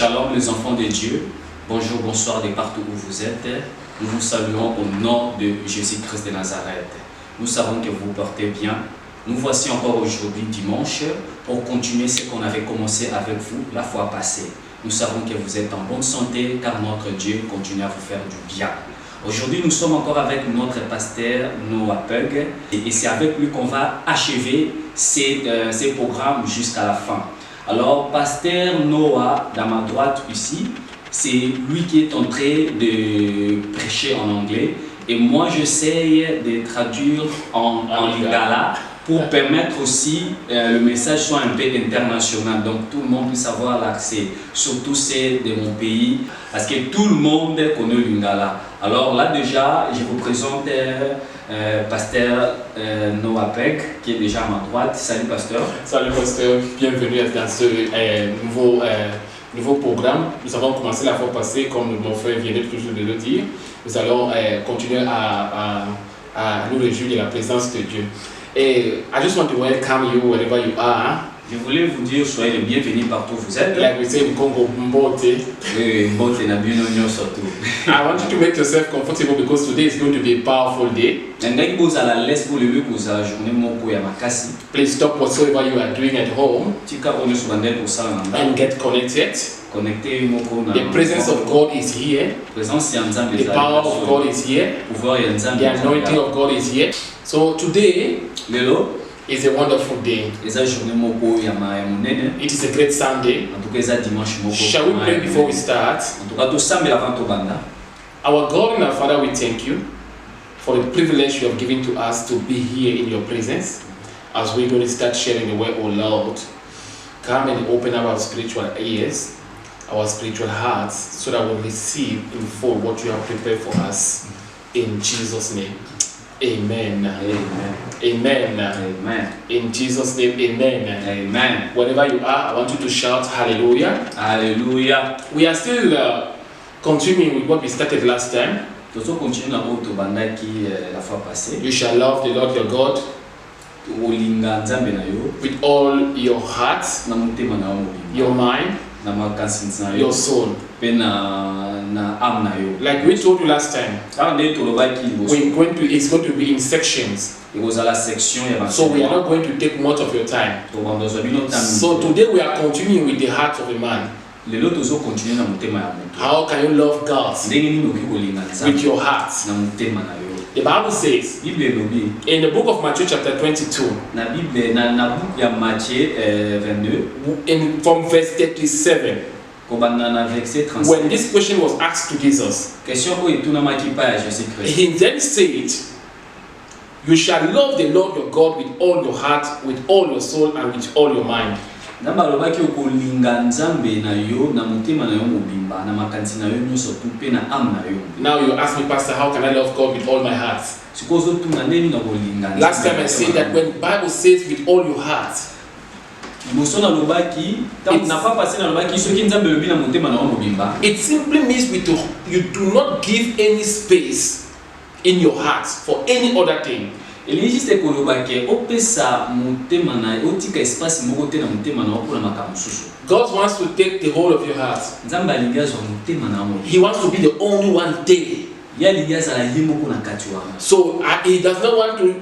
Shalom les enfants de Dieu, bonjour, bonsoir de partout où vous êtes. Nous vous saluons au nom de Jésus-Christ de Nazareth. Nous savons que vous portez bien. Nous voici encore aujourd'hui dimanche pour continuer ce qu'on avait commencé avec vous la fois passée. Nous savons que vous êtes en bonne santé car notre Dieu continue à vous faire du bien. Aujourd'hui, nous sommes encore avec notre pasteur Noah Pug et c'est avec lui qu'on va achever ces programmes jusqu'à la fin. Alors, pasteur Noah, dans ma droite ici, c'est lui qui est en train de prêcher en anglais et moi j'essaye de traduire en lingala pour permettre aussi le message soit un peu international, donc tout le monde puisse avoir l'accès, surtout c'est de mon pays, parce que tout le monde connaît le lingala. Alors là déjà, je vous présente pasteur Noah Pug, qui est déjà à ma droite. Salut pasteur. Salut pasteur, bienvenue dans ce nouveau programme. Nous avons commencé la fois passée, comme mon frère vient toujours de le dire. Nous allons continuer à nous réjouir de la présence de Dieu. Et I just want to welcome you wherever you are. Je voulais vous dire, soyez les bienvenus partout où vous êtes. Like we say in Congo, Mbote. Oui, Mbote na bienvenue surtout. I want you to make yourself comfortable because today is going to be a powerful day. Please stop whatsoever you are doing at home and get connected. The presence of God is here. The power of God is here. The anointing of God is here. So today is a wonderful day. It is a great Sunday. Shall we pray before we start? Our God and our Father, we thank you for the privilege you have given to us to be here in your presence. As we're going to start sharing the word, oh Lord, come and open up our spiritual ears, our spiritual hearts, so that we'll receive in full what you have prepared for us. In Jesus' name, amen. Amen. Amen. Amen. In Jesus' name, amen. Amen. Wherever you are, I want you to shout hallelujah. Hallelujah. We are still continuing with what we started last time. You shall love the Lord your God with all your heart, your mind, your soul. Like we told you last time, it's going to be in sections. So we are not going to take much of your time. So today we are continuing with the heart of a man. How can you love God with your heart? The Bible says in the book of Matthew chapter 22, from verse 37, when this question was asked to Jesus, he then said, you shall love the Lord your God with all your heart, with all your soul, and with all your mind. Now you ask me, Pastor, how can I love God with all my heart? Last time I said that when the Bible says with all your heart, it simply means you do not give any space in your heart for any other thing. God wants to take the whole of your heart. He wants to be the only one there. So he does not want to.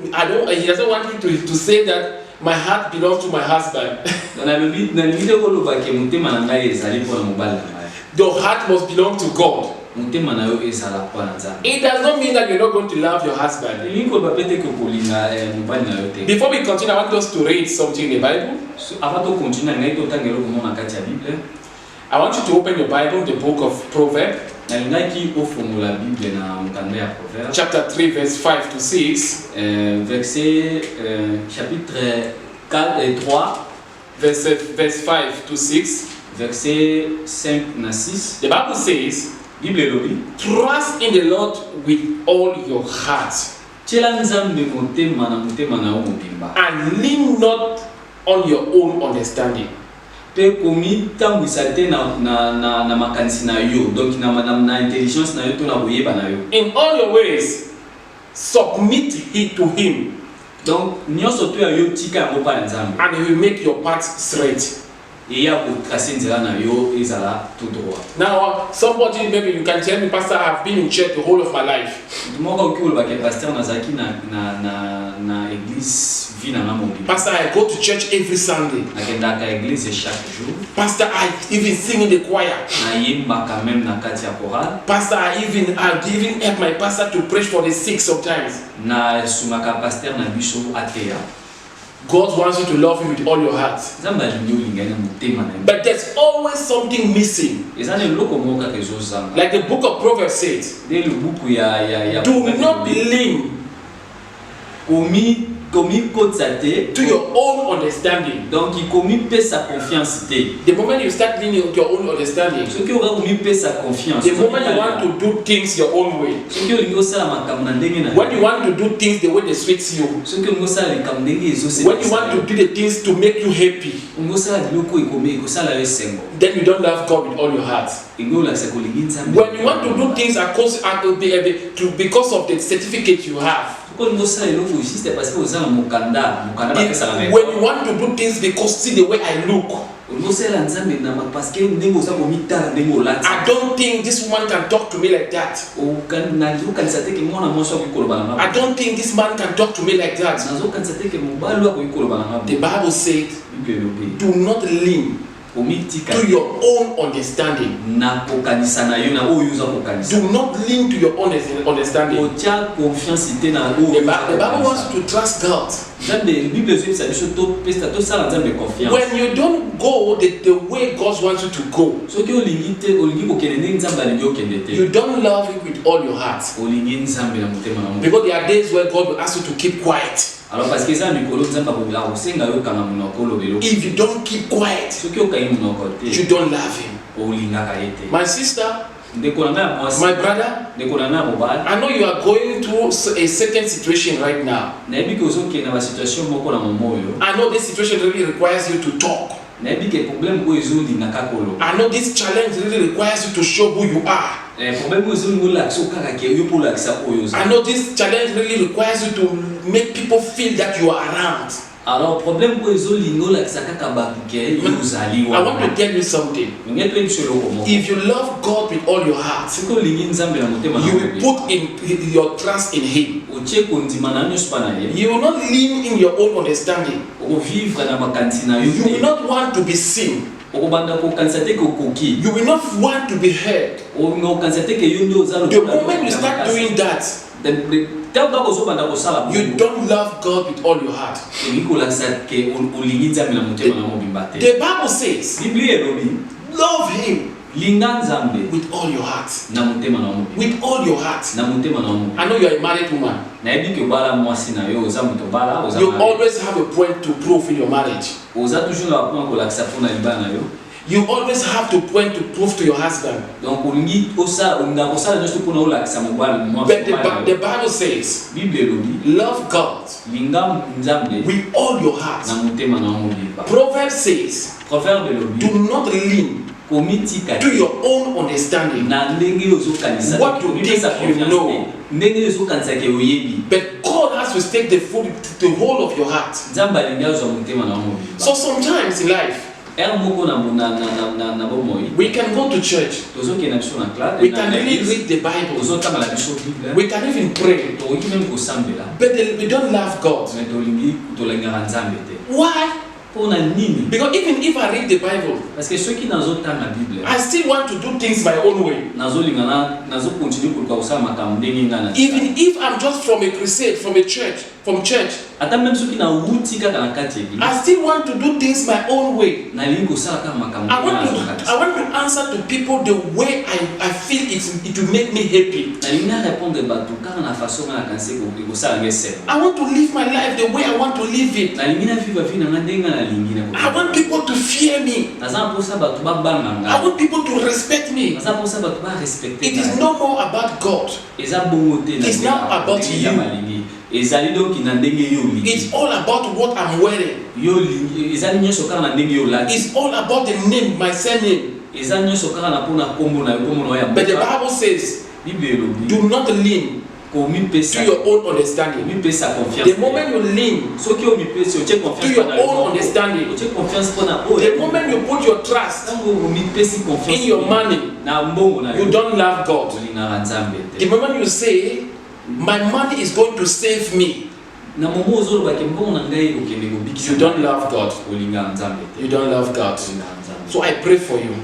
He doesn't want you to say that my heart belongs to my husband. Your heart must belong to God. It does not mean that you're not going to love your husband. Before we continue, I want us to read something in the Bible. I want you to open your Bible, the book of Proverbs, chapter 3, verse 5 to 6. Chapitre 4 et 3. Verse 5 to 6. Verset 5 à 6. The Bible says, trust in the Lord with all your heart and lean not on your own understanding. In all your ways, submit it to Him, and He will make your path straight. et ya tracer nzela na yo ezala tout droit. Now, somebody maybe you can tell me, Pastor, I've been in church the whole of my life. Moko ki oloba ke pasteur nazaki na église vie na mobimba. Pastor, I go to church every Sunday. Nakendaka église chaque jour. Pastor, I even sing in the choir. Na yemba quand même na kati ya chorale. Pastor, I even help my pastor to preach for the sick sometimes. Na sumaka pasteur na biso atea. God wants you to love him with all your heart. But there's always something missing. Like the book of Proverbs says, do not lean to your own understanding. Donc il commis sa confiance. The moment you start leaning on your own understanding, the moment you want to do things your own way, when you want to do things the way they suits you, when you want to do the things to make you happy, then you don't love God with all your heart. When you want to do things because of the certificate you have, when you want to do things because see the way I look, I don't think this woman can talk to me like that. I don't think this man can talk to me like that. The Bible said, do not lean to your own understanding. Do not lean to your own understanding. The Bible wants you to trust God. When you don't go the way God wants you to go, you don't love it with all your heart. Because there are days where God will ask you to keep quiet. If you don't keep quiet, you don't love him. My sister, my brother, I know you are going through a certain situation right now. I know this situation really requires you to talk. I know this challenge really requires you to show who you are. I know this challenge really requires you to make people feel that you are around. I want to tell you something. If you love God with all your heart, you will put in your trust in him. You will not lean in your own understanding. You will not want to be seen. You will not want to be heard. The moment you start doing that, you don't love God with all your heart. The Bible says, love him with all your heart. With all your heart. I know you are a married woman. You always have a point to prove in your marriage. You always have to point to prove to your husband. But the Bible says, love God with all your heart. Proverbs says, do not lean to your own understanding. What you think you know. But God has to take the whole of your heart. So sometimes in life, we can go to church. We can really read the Bible. We can even pray. But we don't love God. Why? Because even if I read the Bible, I still want to do things my own way. Even if I'm just from a crusade, from church, I still want to do things my own way. I want to answer to people the way I feel it will make me happy. I want to live my life the way I want to live it. I want people to fear me. I want people to respect me. It is no more about God. It's now about you. It's all about what I'm wearing. It's all about the name, my surname. But the Bible says, do not lean to your own understanding. The moment you lean to your own understanding, the moment you put your trust in your money, you don't love God. The moment you say, my money is going to save me, you don't love God. You don't love God. So I pray for you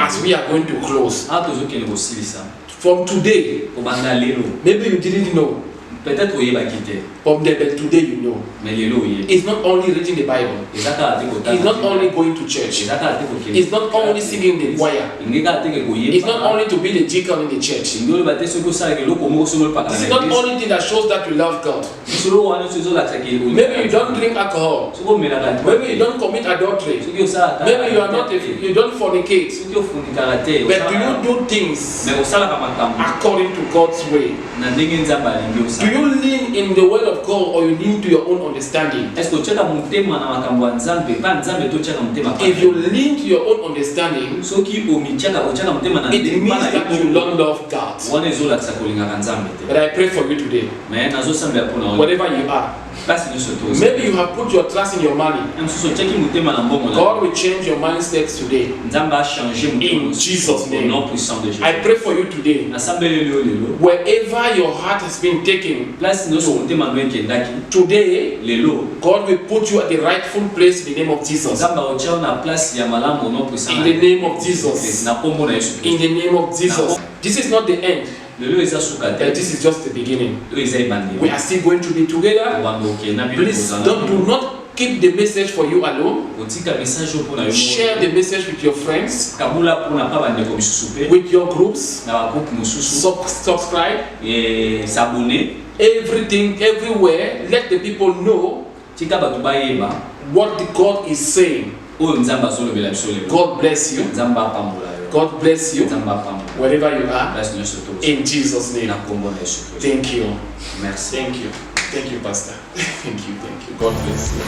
as we are going to close. From today, maybe you didn't know. But today you know. It's not only reading the Bible. It's not only going to church. It's not only singing the choir. It's not only to be the deacon in the church. This is not only thing that shows that you love God. Maybe you don't drink alcohol. Maybe you don't commit adultery. Maybe you are not you don't fornicate. But do you do things according to God's way? Do you lean in the word of God or you lean to your own understanding? If you lean to your own understanding, it means that you don't love God. But I pray for you today, wherever you are. Maybe you have put your trust in your money. God will change your mindset today. In Jesus' name. I pray for you today. Wherever your heart has been taken, today, God will put you at the rightful place in the name of Jesus. In the name of Jesus. In the name of Jesus. This is not the end. This is just the beginning. We are still going to be together. Please do not keep the message for you alone. Share the message with your friends, with your groups. Subscribe. Everything, everywhere. Let the people know what God is saying. God bless you. God bless you wherever you are. In Jesus' name. Thank you. Thank you. Thank you, Pastor. Thank you. God bless you.